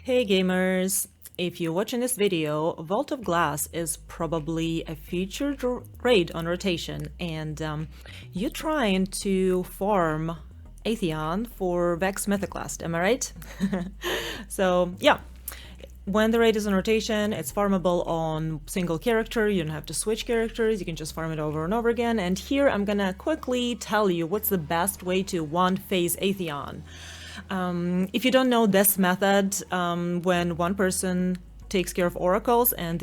Hey gamers! If you're watching this video, Vault of Glass is probably a featured raid on rotation, and you're trying to farm Atheon for VEX MYTHOCLAST, am I right? So yeah, when the raid is on rotation, it's farmable on single character. You don't have to switch characters, you can just farm it over and over again. And here I'm gonna quickly tell you what's the best way to One Phase Atheon. If you don't know this method, when one person takes care of oracles and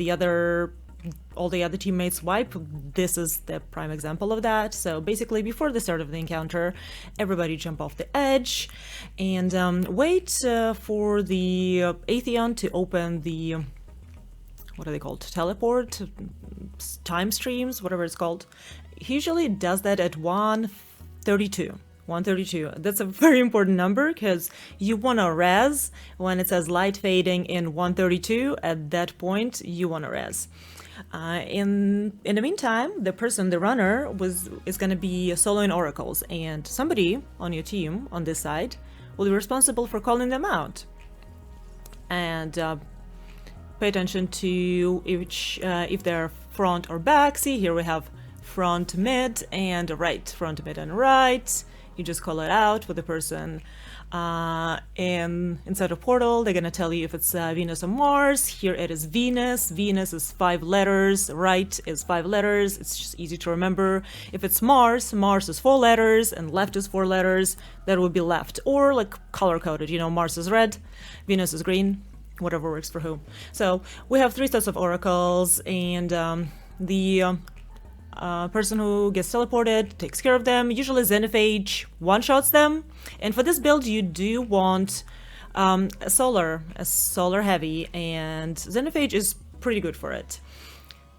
all the other teammates wipe, this is the prime example of that. So basically, before the start of the encounter, everybody jump off the edge and wait for the Atheon to open the, what are they called? Teleport? Time streams? Whatever it's called. He usually does that at 1:32. 132. That's a very important number because you want to res when it says light fading in 132. At that point, you want to res. In the meantime, the runner, is going to be soloing oracles, and somebody on your team on this side will be responsible for calling them out. And pay attention to if they're front or back. See, here we have front, mid, and right. Front, mid, and right. You just call it out for the person. And inside of portal, they're gonna tell you if it's Venus or Mars. Here it is Venus. Venus is 5 letters. Right is 5 letters. It's just easy to remember. If it's Mars, Mars is 4 letters, and left is 4 letters. That would be left, or like color coded. You know, Mars is red, Venus is green. Whatever works for who. So we have 3 sets of oracles, and the person who gets teleported takes care of them. Usually Xenophage one-shots them, and for this build you do want a solar heavy, and Xenophage is pretty good for it.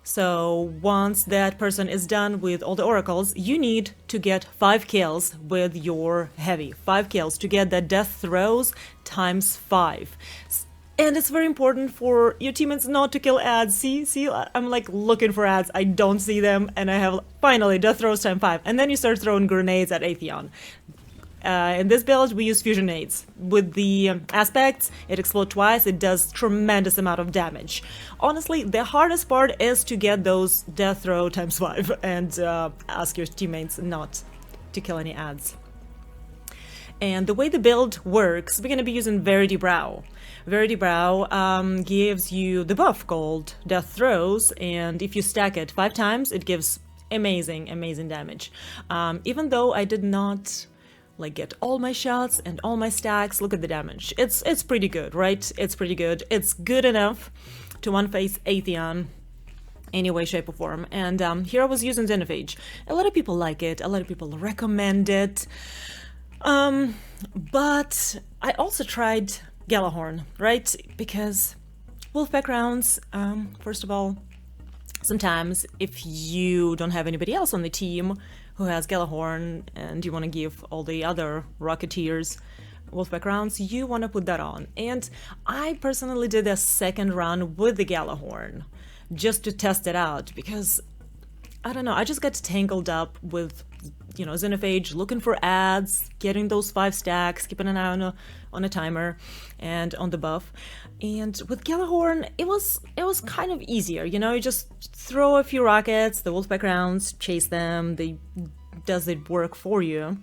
So once that person is done with all the oracles, you need to get 5 kills with your heavy. 5 kills to get that Death Throes times 5. And it's very important for your teammates not to kill ads. See, I'm like looking for ads, I don't see them, and I have finally Death Throes times 5. And then you start throwing grenades at Atheon. In this build, we use fusion nades. With the aspects, it explodes twice, it does tremendous amount of damage. Honestly, the hardest part is to get those Death Throw times 5 and ask your teammates not to kill any ads. And the way the build works, we're going to be using Verity Brow. Verity Brow gives you the buff called Death Throes, and if you stack it 5 times, it gives amazing damage. Even though I did not like get all my shots and all my stacks, look at the damage. It's pretty good, right? It's pretty good. It's good enough to One Phase Atheon any way, shape, or form. And here I was using Xenophage. A lot of people like it. A lot of people recommend it. But I also tried Gjallarhorn, right? Because Wolfpack rounds, first of all, sometimes if you don't have anybody else on the team who has Gjallarhorn and you want to give all the other Rocketeers Wolfpack rounds, you want to put that on. And I personally did a second run with the Gjallarhorn just to test it out because, I don't know, I just got tangled up with, you know, Xenophage, looking for ads, getting those 5 stacks, keeping an eye on a timer and on the buff. And with Gjallarhorn, it was kind of easier, you know, you just throw a few rockets, the Wolfpack rounds, chase them, does it work for you.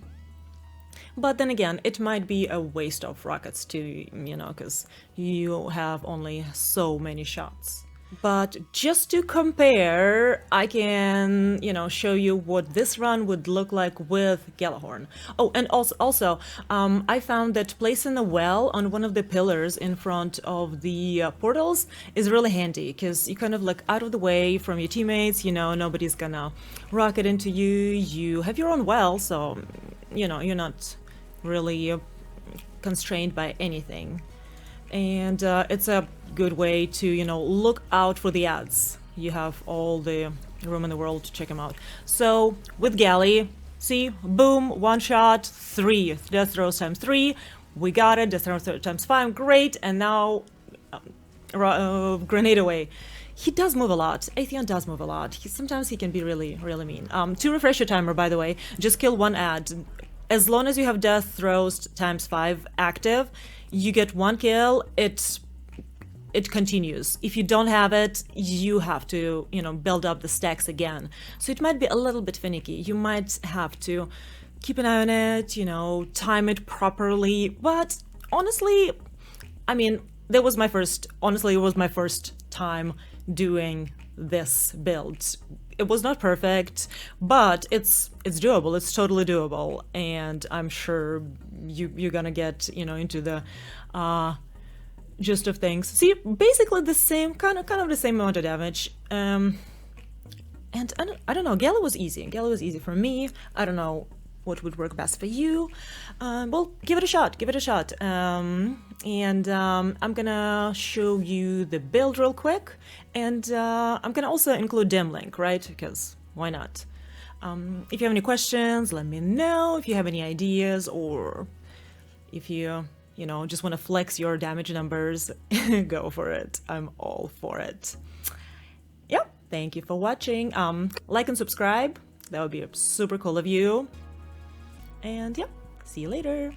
But then again, it might be a waste of rockets too, you know, because you have only so many shots. But just to compare, I can, you know, show you what this run would look like with Gjallarhorn. Oh, and also, I found that placing a well on one of the pillars in front of the portals is really handy, because you kind of like out of the way from your teammates, you know, nobody's gonna rocket into you. You have your own well, so, you know, you're not really constrained by anything. And it's a good way to, you know, look out for the ads. You have all the room in the world to check them out. So with Gally, see, boom, 1 shot, 3 Death Throes times 3. We got it. Death Throes times 5, great. And now grenade away. He does move a lot. Atheon does move a lot. Sometimes he can be really mean. To refresh your timer, by the way, just kill 1 ad. As long as you have Death Throes times 5 active, you get 1 kill. It it continues. If you don't have it, you have to, you know, build up the stacks again. So it might be a little bit finicky. You might have to keep an eye on it, you know, time it properly. But honestly, I mean, it was my first time doing this build. It was not perfect, but it's doable. It's totally doable, and I'm sure you're gonna get, you know, into the gist of things. See, basically the same kind of the same amount of damage. And I don't know. Gala was easy. Gala was easy for me. I don't know what would work best for you. Well, give it a shot. Give it a shot. I'm gonna show you the build real quick, and I'm gonna also include dim link, right? Because why not? If you have any questions, let me know. If you have any ideas, or if you know, just want to flex your damage numbers, go for it. I'm all for it. Yep. Thank you for watching. Like and subscribe. That would be super cool of you. And yeah, see you later.